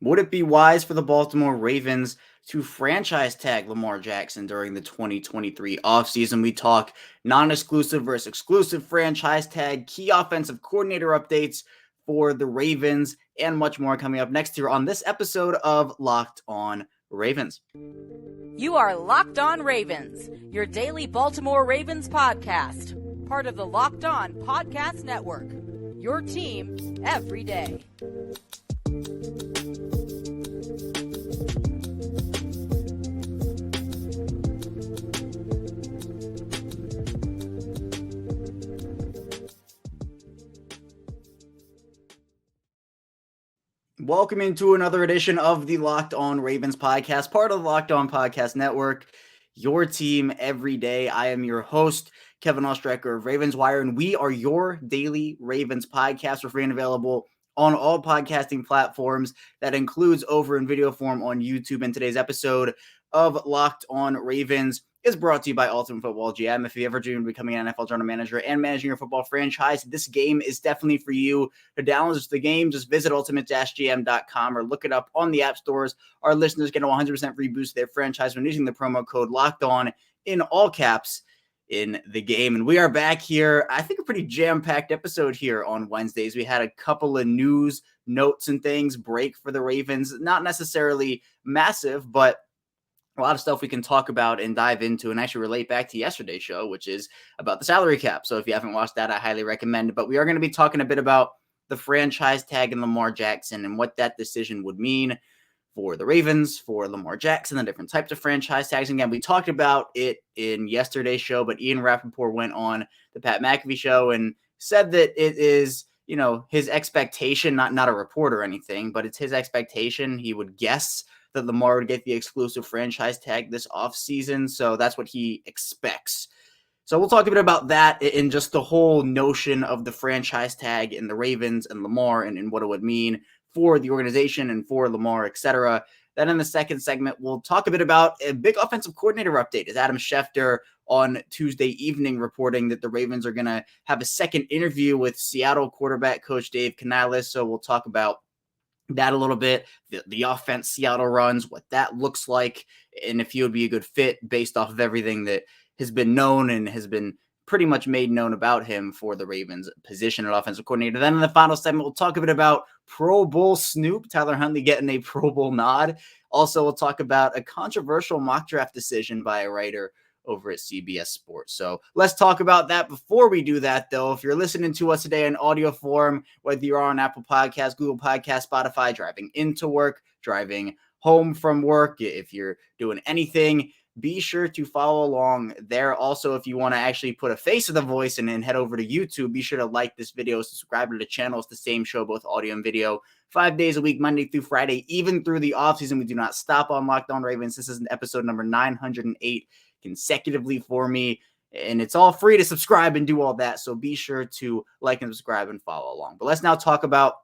Would it be wise for the Baltimore Ravens to franchise tag Lamar Jackson during the 2023 offseason? We talk non-exclusive versus exclusive franchise tag, key offensive coordinator updates for the Ravens, and much more coming up next here on this episode of Locked On Ravens. You are Locked On Ravens, your daily Baltimore Ravens podcast, part of the Locked On Podcast Network, your team every day. Welcome into another edition of the Locked On Ravens podcast, part of the Locked On Podcast Network, your team every day. I am your host, Kevin Ostrecker of Ravens Wire, and we are your daily Ravens podcast. We're free and available on all podcasting platforms. That includes over in video form on YouTube. And today's episode of Locked On Ravens is brought to you by Ultimate Football GM. If you ever dreamed of becoming an NFL general manager and managing your football franchise, this game is definitely for you. To download the game, just visit ultimate-gm.com or look it up on the app stores. Our listeners get a 100% free boost to their franchise when using the promo code Locked On in all caps in the game. And we are back here. I think a pretty jam-packed episode here on Wednesdays. We had a couple of news notes and things break for the Ravens. Not necessarily massive, but a lot of stuff we can talk about and dive into and actually relate back to yesterday's show, which is about the salary cap. So if you haven't watched that, I highly recommend it. But we are going to be talking a bit about the franchise tag and Lamar Jackson and what that decision would mean for the Ravens, for Lamar Jackson, the different types of franchise tags. And again, we talked about it in yesterday's show, but Ian Rappaport went on the Pat McAfee show and said that it is, his expectation, not a report or anything, but it's his expectation. He would guess that Lamar would get the exclusive franchise tag this offseason. So that's what he expects. So we'll talk a bit about that in just the whole notion of the franchise tag and the Ravens and Lamar and what it would mean for the organization and for Lamar, etc. Then in the second segment, we'll talk a bit about a big offensive coordinator update. As Adam Schefter on Tuesday evening reporting that the Ravens are going to have a second interview with Seattle quarterback coach Dave Canales. So we'll talk about that a little bit, the offense Seattle runs, what that looks like, and if he would be a good fit based off of everything that has been known and has been pretty much made known about him for the Ravens position at offensive coordinator. Then in the final segment, we'll talk a bit about Pro Bowl Snoop, Tyler Huntley getting a Pro Bowl nod. Also, we'll talk about a controversial mock draft decision by a writer over at CBS Sports. So let's talk about that. Before we do that, though, if you're listening to us today in audio form, whether you're on Apple Podcasts, Google Podcasts, Spotify, driving into work, driving home from work, if you're doing anything, be sure to follow along there. Also, if you want to actually put a face to the voice and then head over to YouTube, be sure to like this video, subscribe to the channel. It's the same show, both audio and video, 5 days a week, Monday through Friday, even through the offseason. We do not stop on Locked On Ravens. This is episode number 908 consecutively for me, and it's all free to subscribe and do all that. So be sure to like and subscribe and follow along. But let's now talk about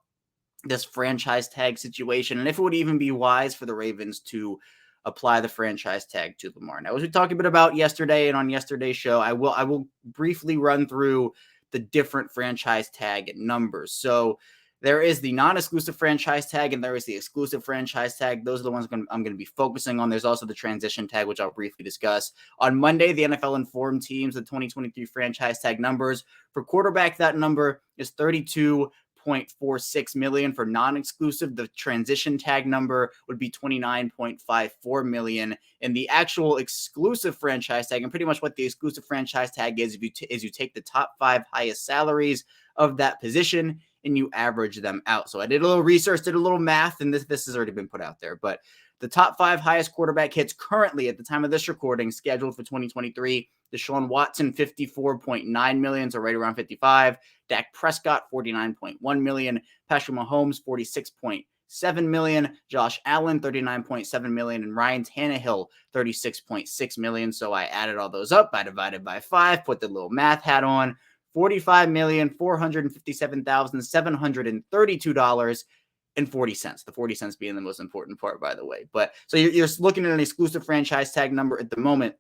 this franchise tag situation and if it would even be wise for the Ravens to apply the franchise tag to Lamar. Now, as we talked a bit about yesterday and on yesterday's show, I will briefly run through the different franchise tag numbers. So there is the non-exclusive franchise tag and there is the exclusive franchise tag. Those are the ones I'm going to be focusing on. There's also the transition tag, which I'll briefly discuss. On Monday, the NFL informed teams the 2023 franchise tag numbers. For quarterback, that number is $32.46 million. For non-exclusive, the transition tag number would be $29.54 million. And the actual exclusive franchise tag, and pretty much what the exclusive franchise tag is, you take the top 5 highest salaries of that position and you average them out. So I did a little research, did a little math, and this has already been put out there. But the top 5 highest quarterback hits currently at the time of this recording scheduled for 2023, Deshaun Watson, $54.9 million, so right around 55. Dak Prescott, $49.1 million. Patrick Mahomes, $46.7 million. Josh Allen, $39.7 million. And Ryan Tannehill, $36.6 million. So I added all those up. I divided by 5, put the little math hat on. $45,457,732.40. The 40 cents being the most important part, by the way. But so you're looking at an exclusive franchise tag number at the moment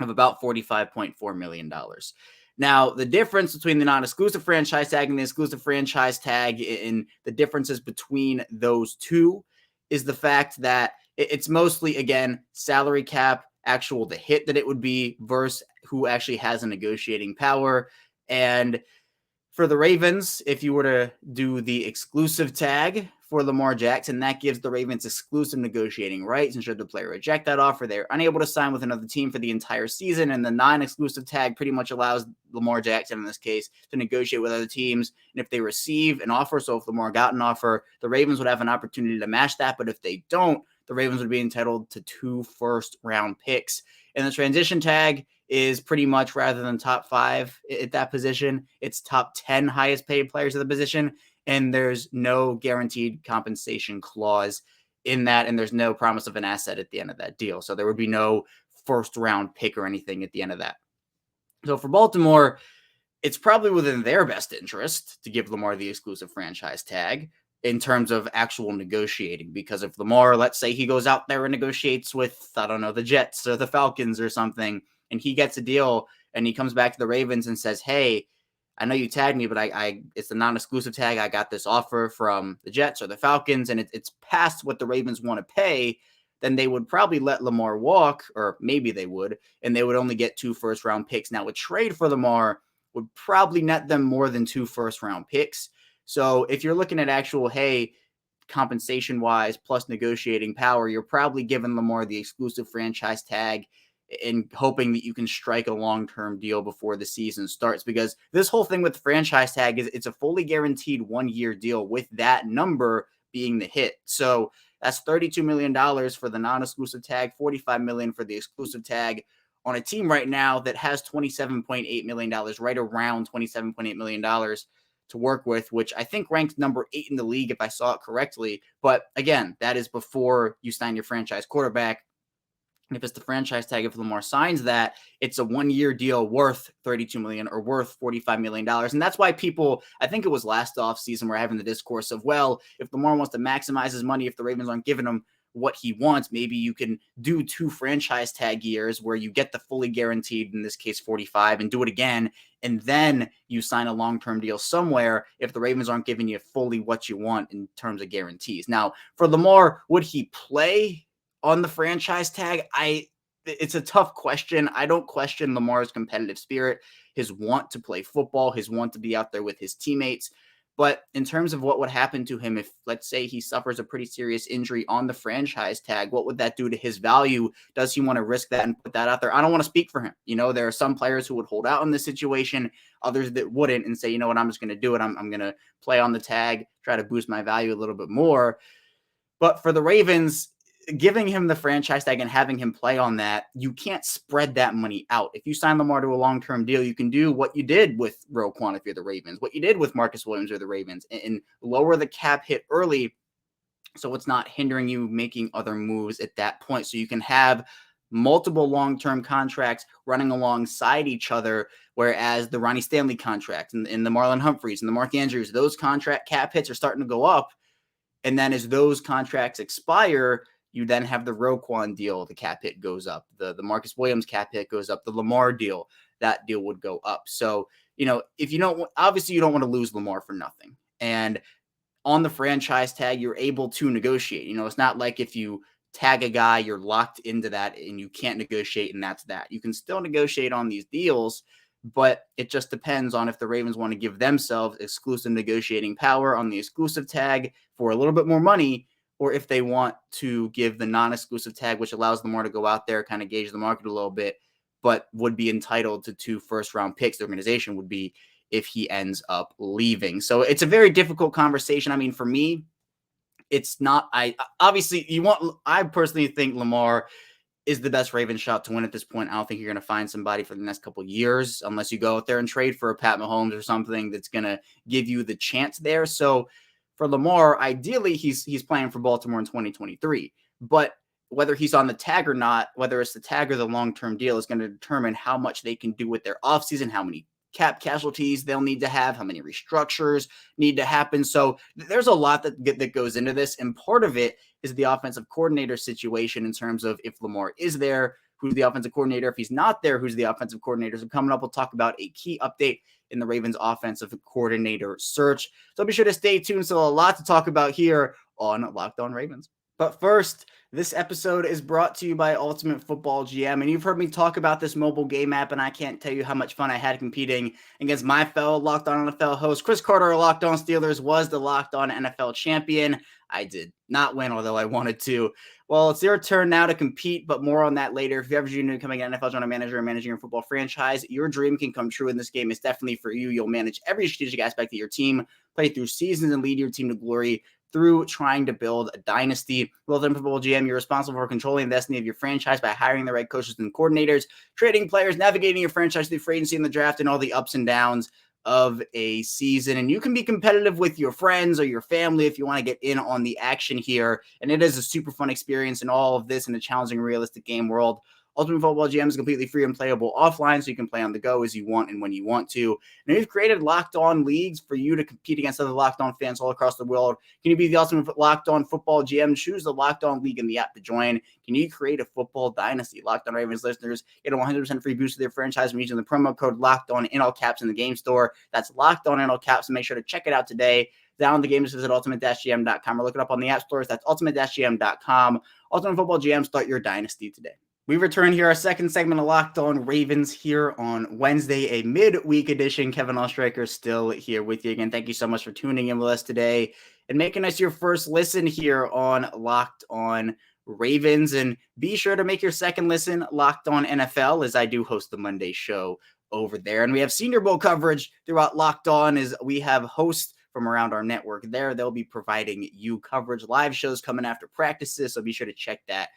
of about $45.4 million. Now, the difference between the non-exclusive franchise tag and the exclusive franchise tag, and the differences between those two, is the fact that it's mostly, again, salary cap, the hit that it would be versus who actually has a negotiating power. And for the Ravens, if you were to do the exclusive tag for Lamar Jackson, that gives the Ravens exclusive negotiating rights. And should the player reject that offer, they're unable to sign with another team for the entire season. And the non-exclusive tag pretty much allows Lamar Jackson, in this case, to negotiate with other teams. And if they receive an offer, so if Lamar got an offer, the Ravens would have an opportunity to match that. But if they don't, the Ravens would be entitled to 2 first-round picks. And the transition tag is pretty much, rather than top 5 at that position, it's top 10 highest paid players at the position. And there's no guaranteed compensation clause in that. And there's no promise of an asset at the end of that deal. So there would be no first round pick or anything at the end of that. So for Baltimore, it's probably within their best interest to give Lamar the exclusive franchise tag in terms of actual negotiating. Because if Lamar, let's say he goes out there and negotiates with, I don't know, the Jets or the Falcons or something, and he gets a deal and he comes back to the Ravens and says, hey, I know you tagged me, but I it's a non-exclusive tag. I got this offer from the Jets or the Falcons, and it's past what the Ravens want to pay, then they would probably let Lamar walk, or maybe they would, and they would only get 2 first-round picks. Now, a trade for Lamar would probably net them more than 2 first-round picks. So if you're looking at actual, hey, compensation-wise plus negotiating power, you're probably giving Lamar the exclusive franchise tag and hoping that you can strike a long-term deal before the season starts. Because this whole thing with the franchise tag is it's a fully guaranteed 1-year deal with that number being the hit. So that's $32 million for the non-exclusive tag, $45 million for the exclusive tag on a team right now that has $27.8 million, right around $27.8 million to work with, which I think ranks number 8 in the league if I saw it correctly. But again, that is before you sign your franchise quarterback. And if it's the franchise tag, if Lamar signs that, it's a 1-year deal worth $32 million or worth $45 million. And that's why people, I think it was last offseason, were having the discourse of, well, if Lamar wants to maximize his money, if the Ravens aren't giving him what he wants, maybe you can do 2 franchise tag years where you get the fully guaranteed, in this case 45, and do it again. And then you sign a long-term deal somewhere if the Ravens aren't giving you fully what you want in terms of guarantees. Now, for Lamar, would he play on the franchise tag? It's a tough question. I don't question Lamar's competitive spirit, his want to play football, his want to be out there with his teammates. But in terms of what would happen to him if, let's say, he suffers a pretty serious injury on the franchise tag, what would that do to his value? Does he want to risk that and put that out there? I don't want to speak for him. You know, there are some players who would hold out in this situation, others that wouldn't, and say, you know what, I'm just going to do it. I'm going to play on the tag, try to boost my value a little bit more. But for the Ravens, giving him the franchise tag and having him play on that, you can't spread that money out. If you sign Lamar to a long-term deal, you can do what you did with Roquan if you're the Ravens, what you did with Marcus Williams or the Ravens, and lower the cap hit early so it's not hindering you making other moves at that point. So you can have multiple long-term contracts running alongside each other, whereas the Ronnie Stanley contract and the Marlon Humphreys and the Mark Andrews, those contract cap hits are starting to go up. And then as those contracts expire, you then have the Roquan deal, the cap hit goes up. The Marcus Williams cap hit goes up. The Lamar deal, that deal would go up. So, you know, if you don't, obviously you don't want to lose Lamar for nothing. And on the franchise tag, you're able to negotiate. You know, it's not like if you tag a guy, you're locked into that and you can't negotiate, and that's that. You can still negotiate on these deals, but it just depends on if the Ravens want to give themselves exclusive negotiating power on the exclusive tag for a little bit more money, or if they want to give the non-exclusive tag, which allows Lamar to go out there, kind of gauge the market a little bit, but would be entitled to 2 first-round picks. The organization would be if he ends up leaving. So it's a very difficult conversation. I mean, for me, it's not. I personally think Lamar is the best Ravens shot to win at this point. I don't think you're going to find somebody for the next couple of years unless you go out there and trade for a Pat Mahomes or something that's going to give you the chance there. So for Lamar, ideally, he's playing for Baltimore in 2023. But whether he's on the tag or not, whether it's the tag or the long-term deal, is going to determine how much they can do with their offseason, how many cap casualties they'll need to have, how many restructures need to happen. So there's a lot that goes into this. And part of it is the offensive coordinator situation in terms of if Lamar is there, who's the offensive coordinator? If he's not there, who's the offensive coordinator? So coming up, we'll talk about a key update in the Ravens offensive coordinator search. So be sure to stay tuned. So a lot to talk about here on Locked On Ravens. But first, this episode is brought to you by Ultimate Football GM, and you've heard me talk about this mobile game app, and I can't tell you how much fun I had competing against my fellow Locked On NFL host. Chris Carter, Locked On Steelers, was the Locked On NFL champion. I did not win, although I wanted to. Well, it's your turn now to compete, but more on that later. If you ever dream of becoming an NFL general manager and managing your football franchise, your dream can come true in this game. It's definitely for you. You'll manage every strategic aspect of your team, play through seasons, and lead your team to glory through trying to build a dynasty. Ultimate Football GM, you're responsible for controlling the destiny of your franchise by hiring the right coaches and coordinators, trading players, navigating your franchise through free agency and the draft, and all the ups and downs of a season. And you can be competitive with your friends or your family if you want to get in on the action here. And it is a super fun experience in all of this in a challenging, realistic game world. Ultimate Football GM is completely free and playable offline, so you can play on the go as you want and when you want to. And we've created Locked On leagues for you to compete against other Locked On fans all across the world. Can you be the ultimate Locked On Football GM? Choose the Locked On League in the app to join. Can you create a football dynasty? Locked On Ravens listeners get a 100% free boost to their franchise when using the promo code Locked On in all caps in the game store. That's Locked On in all caps, and make sure to check it out today. Down the game, just visit ultimate-gm.com or look it up on the app stores. That's ultimate-gm.com. Ultimate Football GM, start your dynasty today. We return here, our second segment of Locked On Ravens here on Wednesday, a midweek edition. Kevin Oestreicher still here with you again. Thank you so much for tuning in with us today and making us your first listen here on Locked On Ravens. And be sure to make your second listen Locked On NFL, as I do host the Monday show over there. And we have Senior Bowl coverage throughout Locked On, as we have hosts from around our network there. They'll be providing you coverage, live shows coming after practices, so be sure to check that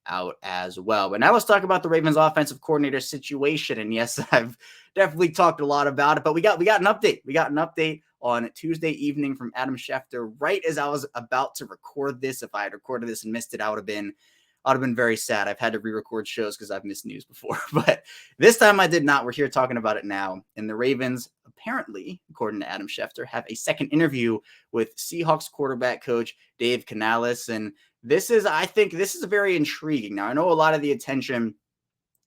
out as well. But now let's talk about the Ravens offensive coordinator situation. And yes, I've definitely talked a lot about it, but we got an update. We got an update on Tuesday evening from Adam Schefter, right as I was about to record this. If I had recorded this and missed it, I would have been very sad. I've had to re-record shows because I've missed news before, but this time I did not. We're here talking about it now. And the Ravens, apparently, according to Adam Schefter, have a second interview with Seahawks quarterback coach Dave Canales. And I think this is very intriguing. Now, I know a lot of the attention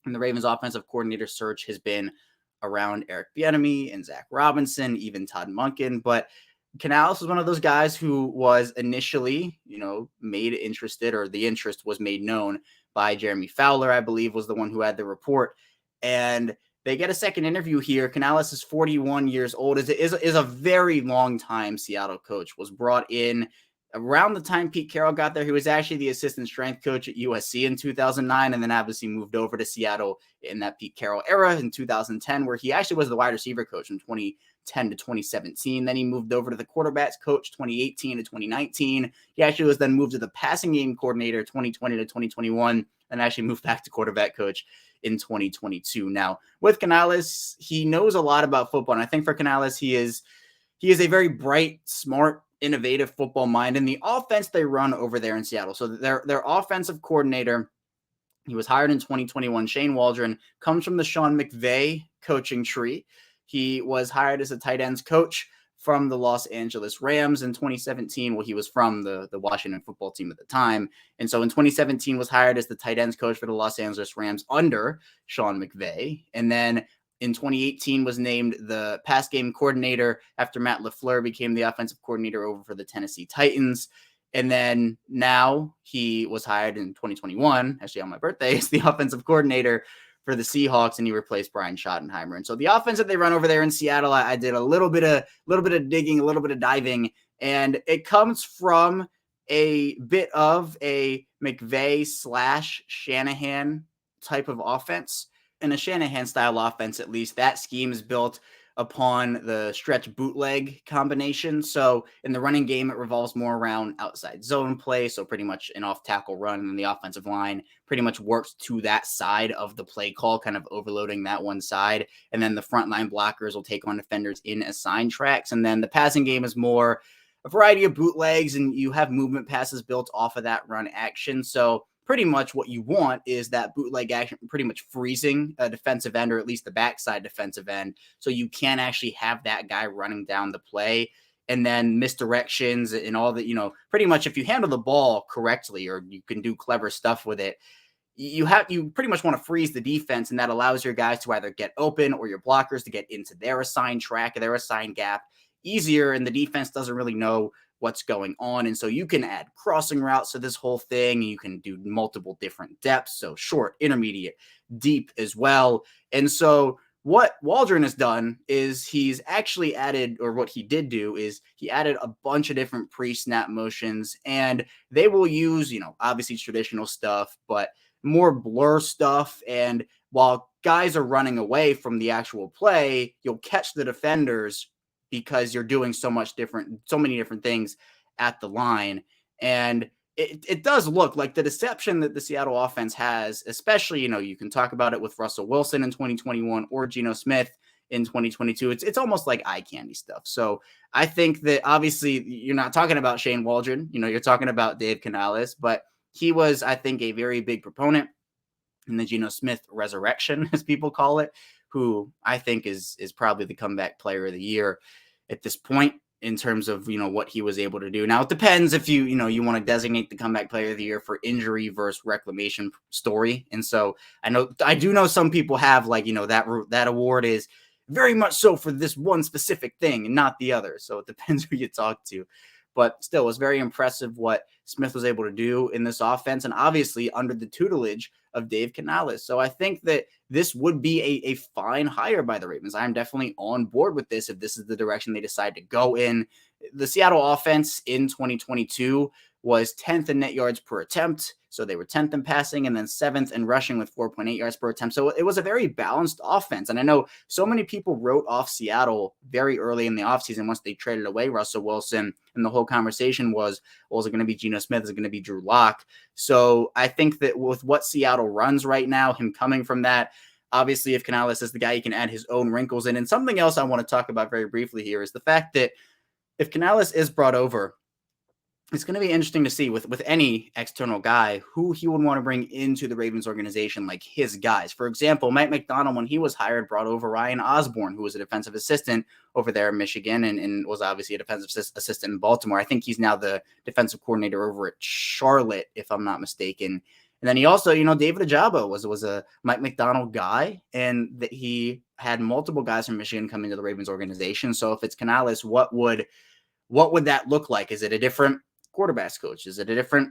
in the Ravens offensive coordinator search has been around Eric Bieniemy and Zach Robinson, even Todd Monken, but Canales was one of those guys who was initially, made interested, or the interest was made known by Jeremy Fowler, I believe, was the one who had the report. And they get a second interview here. Canales is 41 years old, is a very long time Seattle coach, was brought in around the time Pete Carroll got there. He was actually the assistant strength coach at USC in 2009, and then obviously moved over to Seattle in that Pete Carroll era in 2010, where he actually was the wide receiver coach from 2010 to 2017. Then he moved over to the quarterbacks coach 2018 to 2019. He actually was then moved to the passing game coordinator 2020 to 2021, and actually moved back to quarterback coach in 2022. Now, with Canales, he knows a lot about football, and I think for Canales, he is a very bright, smart, innovative football mind, and the offense they run over there in Seattle. So their offensive coordinator, he was hired in 2021. Shane Waldron comes from the Sean McVay coaching tree. He was hired as a tight ends coach from the Los Angeles Rams in 2017. Well, he was from the Washington football team at the time. And so in 2017 was hired as the tight ends coach for the Los Angeles Rams under Sean McVay. And then in 2018 was named the pass game coordinator after Matt LaFleur became the offensive coordinator over for the Tennessee Titans. And then now he was hired in 2021, actually on my birthday, as the offensive coordinator for the Seahawks, and he replaced Brian Schottenheimer. And so the offense that they run over there in Seattle, I did a little bit of digging, a little bit of diving, and it comes from a bit of a McVay / Shanahan type of offense. In a Shanahan-style offense, at least, that scheme is built upon the stretch bootleg combination. So in the running game, it revolves more around outside zone play, so pretty much an off-tackle run, and then the offensive line pretty much works to that side of the play call, kind of overloading that one side. And then the frontline blockers will take on defenders in assigned tracks. And then the passing game is more a variety of bootlegs, and you have movement passes built off of that run action. So pretty much what you want is that bootleg action pretty much freezing a defensive end, or at least the backside defensive end, so you can actually have that guy running down the play. And then misdirections and all that, pretty much if you handle the ball correctly, or you can do clever stuff with it, you pretty much want to freeze the defense, and that allows your guys to either get open or your blockers to get into their assigned track or their assigned gap easier, and the defense doesn't really know what's going on. And so you can add crossing routes to this whole thing. You can do multiple different depths, so short, intermediate, deep as well. And so what Waldron has done is he's actually added, or what he did do is he added a bunch of different pre-snap motions, and they will use, obviously traditional stuff, but more blur stuff. And while guys are running away from the actual play, you'll catch the defenders because you're doing so many different things at the line. And it does look like the deception that the Seattle offense has, especially, you can talk about it with Russell Wilson in 2021 or Geno Smith in 2022. It's almost like eye candy stuff. So I think that obviously you're not talking about Shane Waldron, you're talking about Dave Canales, but he was, I think, a very big proponent in the Geno Smith resurrection, as people call it, who I think is probably the comeback player of the year at this point in terms of, what he was able to do. Now, it depends if you want to designate the comeback player of the year for injury versus reclamation story. And so I do know some people have that award is very much so for this one specific thing and not the other. So it depends who you talk to. But still, it was very impressive what Smith was able to do in this offense, and obviously under the tutelage of Dave Canales. So I think that this would be a fine hire by the Ravens. I'm definitely on board with this if this is the direction they decide to go in. The Seattle offense in 2022 was 10th in net yards per attempt. So they were 10th in passing and then 7th in rushing with 4.8 yards per attempt. So it was a very balanced offense. And I know so many people wrote off Seattle very early in the offseason once they traded away Russell Wilson. And the whole conversation was, well, is it going to be Geno Smith? Is it going to be Drew Lock? So I think that with what Seattle runs right now, him coming from that, obviously if Canales is the guy, he can add his own wrinkles in. And something else I want to talk about very briefly here is the fact that if Canales is brought over, it's going to be interesting to see with any external guy who he would want to bring into the Ravens organization, like his guys. For example, Mike McDonald, when he was hired, brought over Ryan Osborne, who was a defensive assistant over there in Michigan and was obviously a defensive assistant in Baltimore. I think he's now the defensive coordinator over at Charlotte, if I'm not mistaken. And then he also, David Ajabo was a Mike McDonald guy, and that he had multiple guys from Michigan come into the Ravens organization. So if it's Canales, what would that look like? Is it a different quarterbacks coach? Is it a different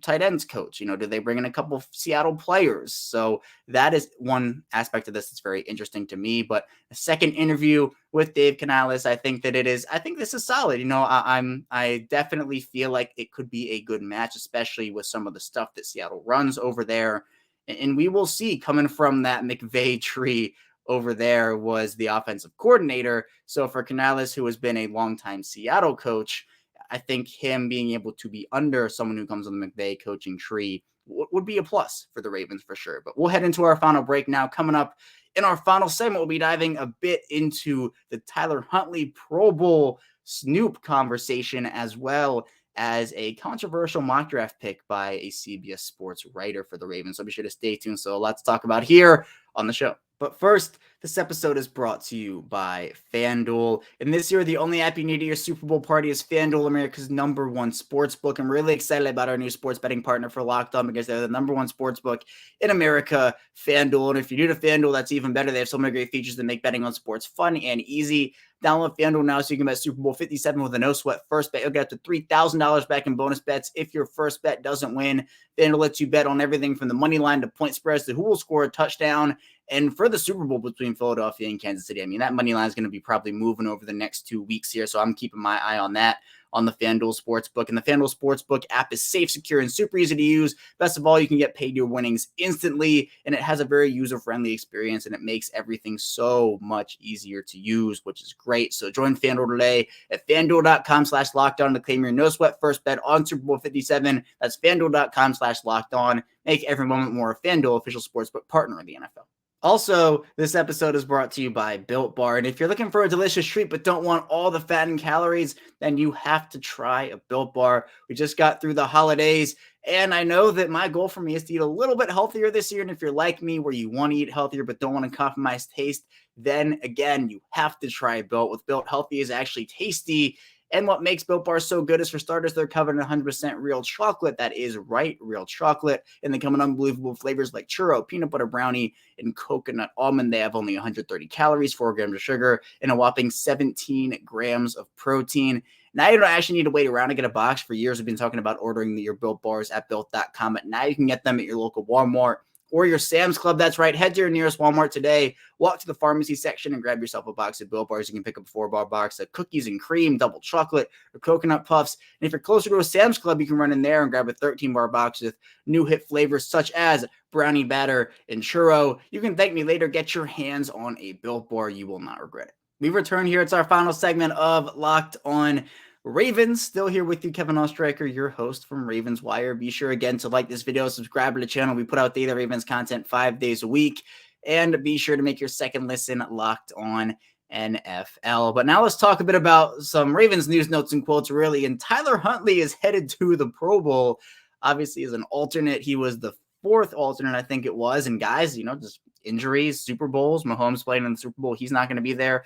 tight ends coach? Do they bring in a couple of Seattle players? So that is one aspect of this that's very interesting to me. But a second interview with Dave Canales, I think this is solid. I definitely feel like it could be a good match, especially with some of the stuff that Seattle runs over there. And we will see, coming from that McVay tree over there was the offensive coordinator. So for Canales, who has been a longtime Seattle coach, I think him being able to be under someone who comes on the McVay coaching tree would be a plus for the Ravens for sure. But we'll head into our final break now. Coming up in our final segment, we'll be diving a bit into the Tyler Huntley Pro Bowl Snoop conversation, as well as a controversial mock draft pick by a CBS Sports writer for the Ravens. So be sure to stay tuned. So lots to talk about here on the show. But first, this episode is brought to you by FanDuel. And this year, the only app you need at your Super Bowl party is FanDuel, America's #1 sportsbook. I'm really excited about our new sports betting partner for Locked On because they're the #1 sportsbook in America, FanDuel. And if you're new to FanDuel, that's even better. They have so many great features that make betting on sports fun and easy. Download FanDuel now so you can bet Super Bowl 57 with a no-sweat first bet. You'll get up to $3,000 back in bonus bets if your first bet doesn't win. FanDuel lets you bet on everything from the money line to point spreads to who will score a touchdown. And for the Super Bowl between Philadelphia and Kansas City, that money line is going to be probably moving over the next 2 weeks here. So I'm keeping my eye on that on the FanDuel Sportsbook. And the FanDuel Sportsbook app is safe, secure, and super easy to use. Best of all, you can get paid your winnings instantly, and it has a very user-friendly experience, and it makes everything so much easier to use, which is great. So join FanDuel today at FanDuel.com/lockedon to claim your no-sweat first bet on Super Bowl 57. That's FanDuel.com/lockedon. Make every moment more. FanDuel, official sportsbook partner of the NFL. Also, this episode is brought to you by Built Bar. And if you're looking for a delicious treat but don't want all the fat and calories, then you have to try a Built Bar. We just got through the holidays, and I know that my goal for me is to eat a little bit healthier this year. And if you're like me, where you want to eat healthier but don't want to compromise taste, then again, you have to try Built. With Built, healthy is actually tasty. And what makes Built Bars so good is, for starters, they're covered in 100% real chocolate. That is right, real chocolate. And they come in unbelievable flavors like churro, peanut butter brownie, and coconut almond. They have only 130 calories, 4 grams of sugar, and a whopping 17 grams of protein. Now you don't actually need to wait around to get a box. For years, we've been talking about ordering your Built Bars at Built.com, but now you can get them at your local Walmart or your Sam's Club. That's right. Head to your nearest Walmart today. Walk to the pharmacy section and grab yourself a box of Built Bars. You can pick up a 4-bar box of cookies and cream, double chocolate, or coconut puffs. And if you're closer to a Sam's Club, you can run in there and grab a 13-bar box with new hit flavors such as brownie batter and churro. You can thank me later. Get your hands on a Built Bar. You will not regret it. We return here. It's our final segment of Locked On Ravens. Still here with you, Kevin Oestreicher, your host from Ravens Wire. Be sure again to like this video, subscribe to the channel. We put out daily Ravens content 5 days a week. And be sure to make your second listen Locked On NFL. But now let's talk a bit about some Ravens news, notes, and quotes, really. And Tyler Huntley is headed to the Pro Bowl, obviously as an alternate. He was the 4th alternate, I think it was. And guys, just injuries, Super Bowls, Mahomes playing in the Super Bowl, he's not going to be there.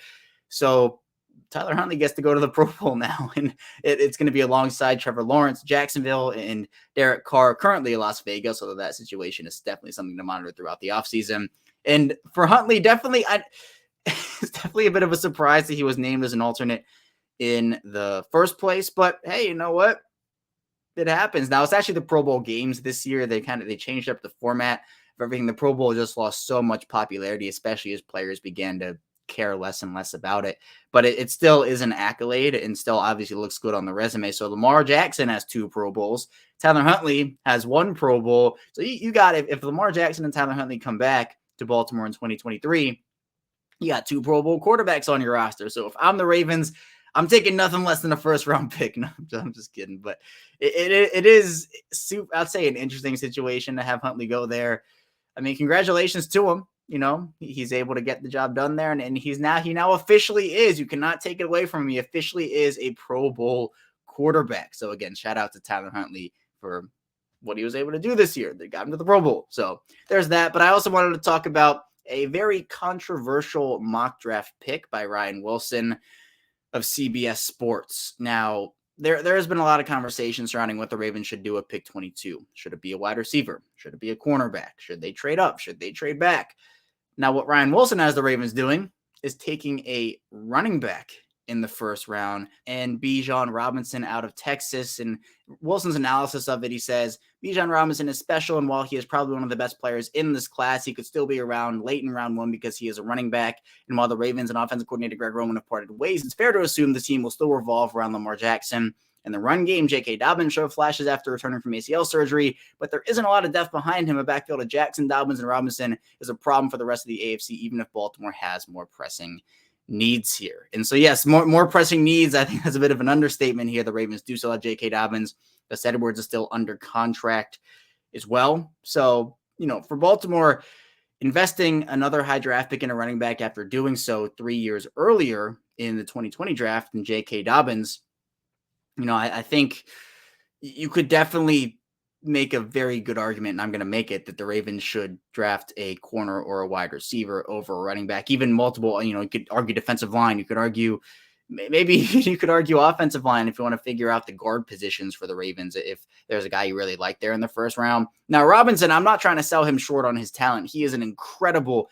So Tyler Huntley gets to go to the Pro Bowl now, and it's going to be alongside Trevor Lawrence, Jacksonville, and Derek Carr, currently in Las Vegas, although that situation is definitely something to monitor throughout the offseason. And for Huntley, it's definitely a bit of a surprise that he was named as an alternate in the first place, but hey, you know what? It happens. Now, it's actually the Pro Bowl games this year. They changed up the format of everything. The Pro Bowl just lost so much popularity, especially as players began to care less and less about it, but it still is an accolade and still obviously looks good on the resume. So Lamar Jackson has 2 Pro Bowls. Tyler Huntley has 1 Pro Bowl. So you got, if Lamar Jackson and Tyler Huntley come back to Baltimore in 2023, you got 2 Pro Bowl quarterbacks on your roster. So if I'm the Ravens, I'm taking nothing less than a first-round pick. No, I'm just kidding. But it is, I'd say, an interesting situation to have Huntley go there. I mean, congratulations to him. He's able to get the job done there, and he now officially is. You cannot take it away from him. He officially is a Pro Bowl quarterback. So again, shout out to Tyler Huntley for what he was able to do this year. They got him to the Pro Bowl. So there's that. But I also wanted to talk about a very controversial mock draft pick by Ryan Wilson of CBS Sports. Now, there has been a lot of conversation surrounding what the Ravens should do at pick 22. Should it be a wide receiver? Should it be a cornerback? Should they trade up? Should they trade back? Now, what Ryan Wilson has the Ravens doing is taking a running back in the first round and Bijan Robinson out of Texas. And Wilson's analysis of it, he says, Bijan Robinson is special, and while he is probably one of the best players in this class, he could still be around late in round 1 because he is a running back. And while the Ravens and offensive coordinator Greg Roman have parted ways, it's fair to assume the team will still revolve around Lamar Jackson. In the run game, J.K. Dobbins showed flashes after returning from ACL surgery, but there isn't a lot of depth behind him. A backfield of Jackson, Dobbins, and Robinson is a problem for the rest of the AFC, even if Baltimore has more pressing needs here. And so, yes, more pressing needs. I think that's a bit of an understatement here. The Ravens do still have J.K. Dobbins. Gus Edwards is still under contract as well. So, for Baltimore, investing another high draft pick in a running back after doing so 3 years earlier in the 2020 draft in J.K. Dobbins, I think you could definitely make a very good argument, and I'm going to make it, that the Ravens should draft a corner or a wide receiver over a running back, even multiple. You could argue defensive line. You could argue, maybe you could argue offensive line if you want to figure out the guard positions for the Ravens, if there's a guy you really like there in the first round. Now, Robinson, I'm not trying to sell him short on his talent. He is an incredible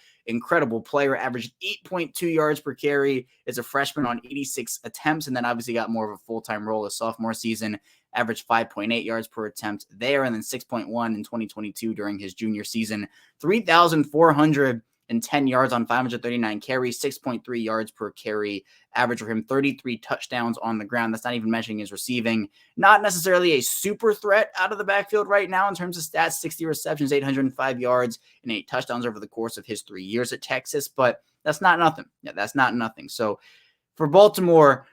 player, averaged 8.2 yards per carry as a freshman on 86 attempts, and then obviously got more of a full-time role his sophomore season, averaged 5.8 yards per attempt there, and then 6.1 in 2022 during his junior season. 3,410 yards on 539 carries, 6.3 yards per carry average for him, 33 touchdowns on the ground. That's not even mentioning his receiving. Not necessarily a super threat out of the backfield right now in terms of stats, 60 receptions, 805 yards, and 8 touchdowns over the course of his 3 years at Texas, but that's not nothing. Yeah, that's not nothing. So for Baltimore,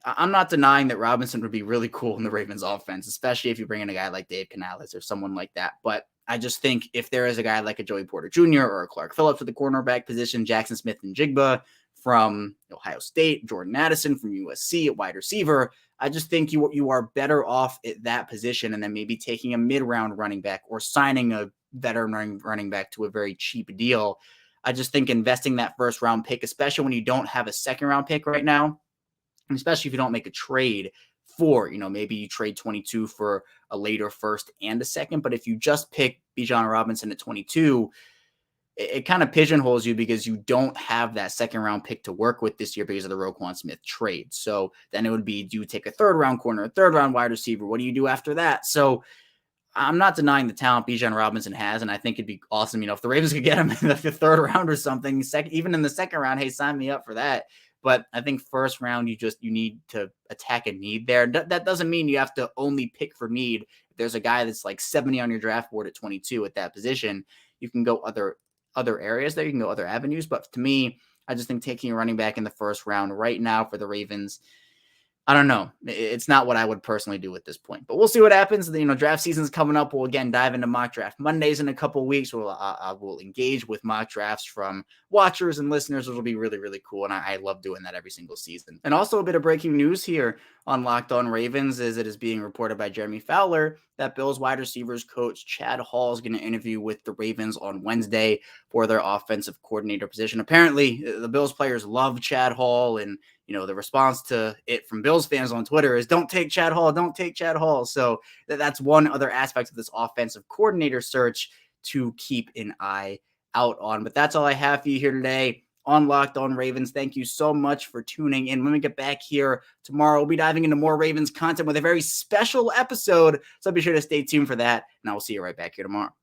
I'm not denying that Robinson would be really cool in the Ravens offense, especially if you bring in a guy like Dave Canales or someone like that. But I just think if there is a guy like a Joey Porter Jr. or a Clark Phillips at the cornerback position, Jackson Smith and Jigba from Ohio State, Jordan Addison from USC at wide receiver, I just think you are better off at that position and then maybe taking a mid-round running back or signing a veteran running back to a very cheap deal. I just think investing that first-round pick, especially when you don't have a second-round pick right now, especially if you don't make a trade for, maybe you trade 22 for a later first and a second. But if you just pick Bijan Robinson at 22, it kind of pigeonholes you because you don't have that second round pick to work with this year because of the Roquan Smith trade. So then it would be, do you take a third round corner, a third round wide receiver? What do you do after that? So I'm not denying the talent Bijan Robinson has, and I think it'd be awesome, if the Ravens could get him in the third round or something, even in the second round, hey, sign me up for that. But I think first round, you need to attack a need there. That doesn't mean you have to only pick for need. If there's a guy that's like 70 on your draft board at 22 at that position, you can go other areas there. You can go other avenues. But to me, I just think taking a running back in the first round right now for the Ravens, I don't know. It's not what I would personally do at this point, but we'll see what happens. Draft season's coming up. We'll again dive into mock draft Mondays in a couple of weeks. I will engage with mock drafts from watchers and listeners, which will be really, really cool. And I love doing that every single season. And also a bit of breaking news here on Locked On Ravens, as it is being reported by Jeremy Fowler that Bills wide receivers coach Chad Hall is going to interview with the Ravens on Wednesday for their offensive coordinator position. Apparently, the Bills players love Chad Hall, and the response to it from Bills fans on Twitter is don't take Chad Hall, don't take Chad Hall. So that's one other aspect of this offensive coordinator search to keep an eye out on. But that's all I have for you here today on Locked On Ravens. Thank you so much for tuning in. When we get back here tomorrow, we'll be diving into more Ravens content with a very special episode. So be sure to stay tuned for that, and I will see you right back here tomorrow.